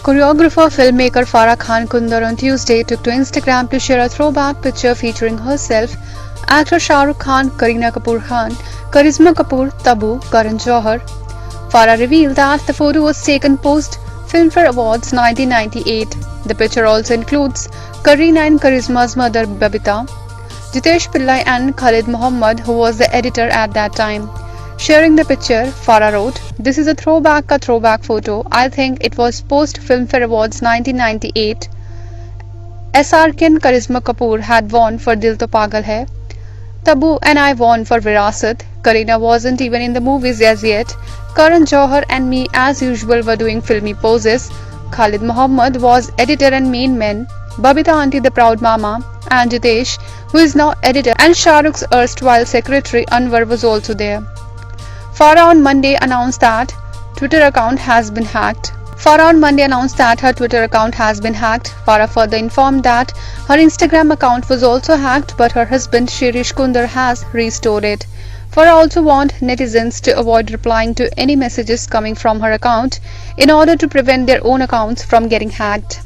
Choreographer filmmaker Farah Khan Kundar on Tuesday took to Instagram to share a throwback picture featuring herself, actor Shah Rukh Khan, Kareena Kapoor Khan, Karisma Kapoor, Tabu, Karan Johar. Farah revealed that the photo was taken post Filmfare Awards 1998. The picture also includes Kareena and Karisma's mother Babita, Jitesh Pillai and Khalid Muhammad, who was the editor at that time. Sharing the picture, Farah wrote, "This is a throwback photo. I think it was post Filmfare Awards 1998. SRK and Karisma Kapoor had won for Dil To Pagal Hai. Tabu and I won for Virasat. Kareena wasn't even in the movies as yet. Karan Johar and me as usual were doing filmy poses. Khalid Muhammad was editor and main man. Babita Aunty the proud mama, and Jitesh, who is now editor, and Shah Rukh's erstwhile secretary Anwar was also there." Farah on Monday announced that her Twitter account has been hacked. Farah further informed that her Instagram account was also hacked, but her husband Shirish Kundar has restored it. Farah also warned netizens to avoid replying to any messages coming from her account in order to prevent their own accounts from getting hacked.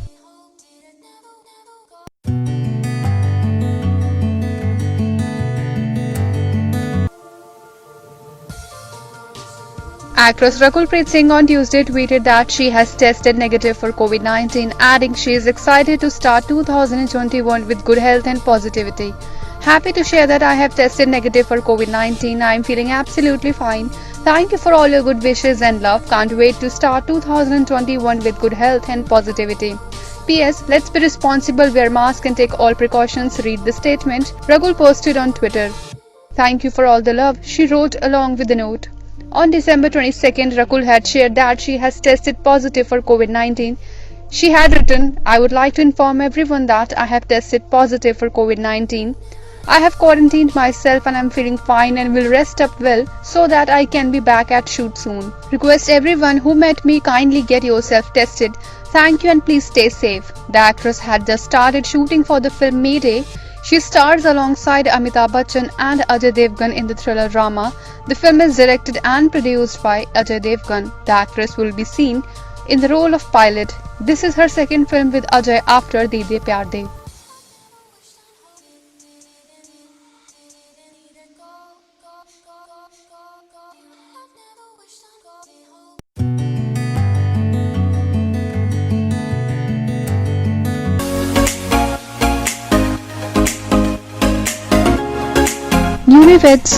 Actress Rakul Preet Singh on Tuesday tweeted that she has tested negative for COVID-19, adding she is excited to start 2021 with good health and positivity. "Happy to share that I have tested negative for COVID-19. I am feeling absolutely fine. Thank you for all your good wishes and love. Can't wait to start 2021 with good health and positivity. P.S. Let's be responsible, wear mask and take all precautions," read the statement Rakul posted on Twitter. "Thank you for all the love," she wrote along with the note. On December 22nd, Rakul had shared that she has tested positive for COVID-19. She had written, "I would like to inform everyone that I have tested positive for COVID-19. I have quarantined myself and I'm feeling fine and will rest up well so that I can be back at shoot soon. Request everyone who met me kindly get yourself tested. Thank you and please stay safe." The actress had just started shooting for the film Mayday. She stars alongside Amitabh Bachchan and Ajay Devgan in the thriller drama. The film is directed and produced by Ajay Devgan. The actress will be seen in the role of pilot. This is her second film with Ajay after De De Pyar De. Newlyweds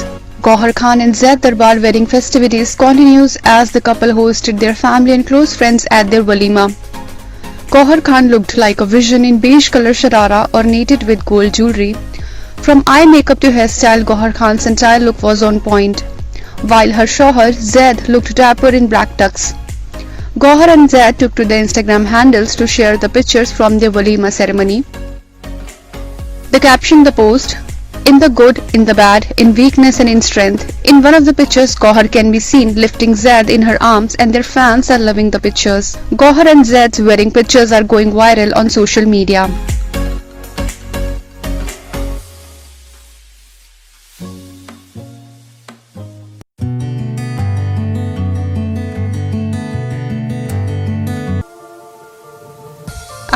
Gauhar Khan and Zaid Darbar wedding festivities continues as the couple hosted their family and close friends at their walima. Gauhar Khan looked like a vision in beige color sharara ornated with gold jewelry. From eye makeup to hairstyle, Gauhar Khan's entire look was on point, while her shauhar Zaid looked dapper in black tux. Gauhar and Zaid took to the Instagram handles to share the pictures from their walima ceremony. The caption the post, "In the good, in the bad, in weakness and in strength." In one of the pictures, Gauhar can be seen lifting Zaid in her arms and their fans are loving the pictures. Gauhar and Zaid's wedding pictures are going viral on social media.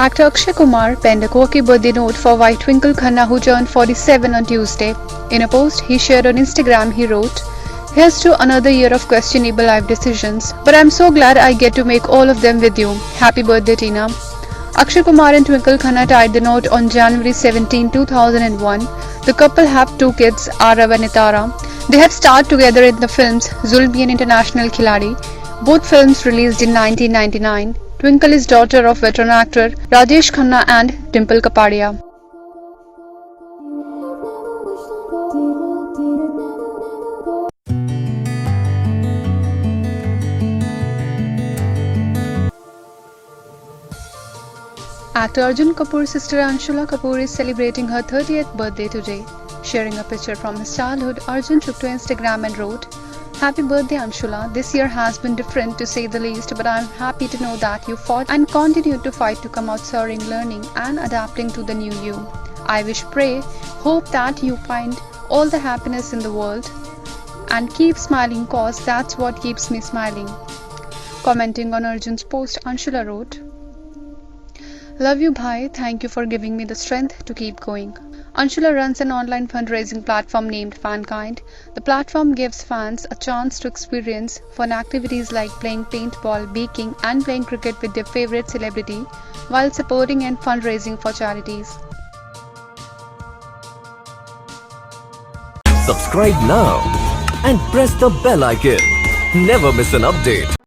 Actor Akshay Kumar penned a quirky birthday note for wife Twinkle Khanna, who turned 47 on Tuesday. In a post he shared on Instagram, he wrote, "Here's to another year of questionable life decisions, but I'm so glad I get to make all of them with you. Happy birthday, Tina." Akshay Kumar and Twinkle Khanna tied the note on January 17, 2001. The couple have two kids, Arav and Itara. They have starred together in the films Zulmi and International Khiladi, both films released in 1999. Twinkle is daughter of veteran actor Rajesh Khanna and Dimple Kapadia. Actor Arjun Kapoor's sister Anshula Kapoor is celebrating her 30th birthday today. Sharing a picture from his childhood, Arjun took to Instagram and wrote, "Happy birthday, Anshula. This year has been different to say the least, but I'm happy to know that you fought and continued to fight to come out soaring, learning and adapting to the new you. I wish, pray, hope that you find all the happiness in the world and keep smiling, cause that's what keeps me smiling." Commenting on Arjun's post, Anshula wrote, Love you, bhai. Thank you for giving me the strength to keep going. Anshula runs an online fundraising platform named Fankind. The platform gives fans a chance to experience fun activities like playing paintball, baking, and playing cricket with their favorite celebrity while supporting and fundraising for charities. Subscribe now and press the bell icon. Never miss an update.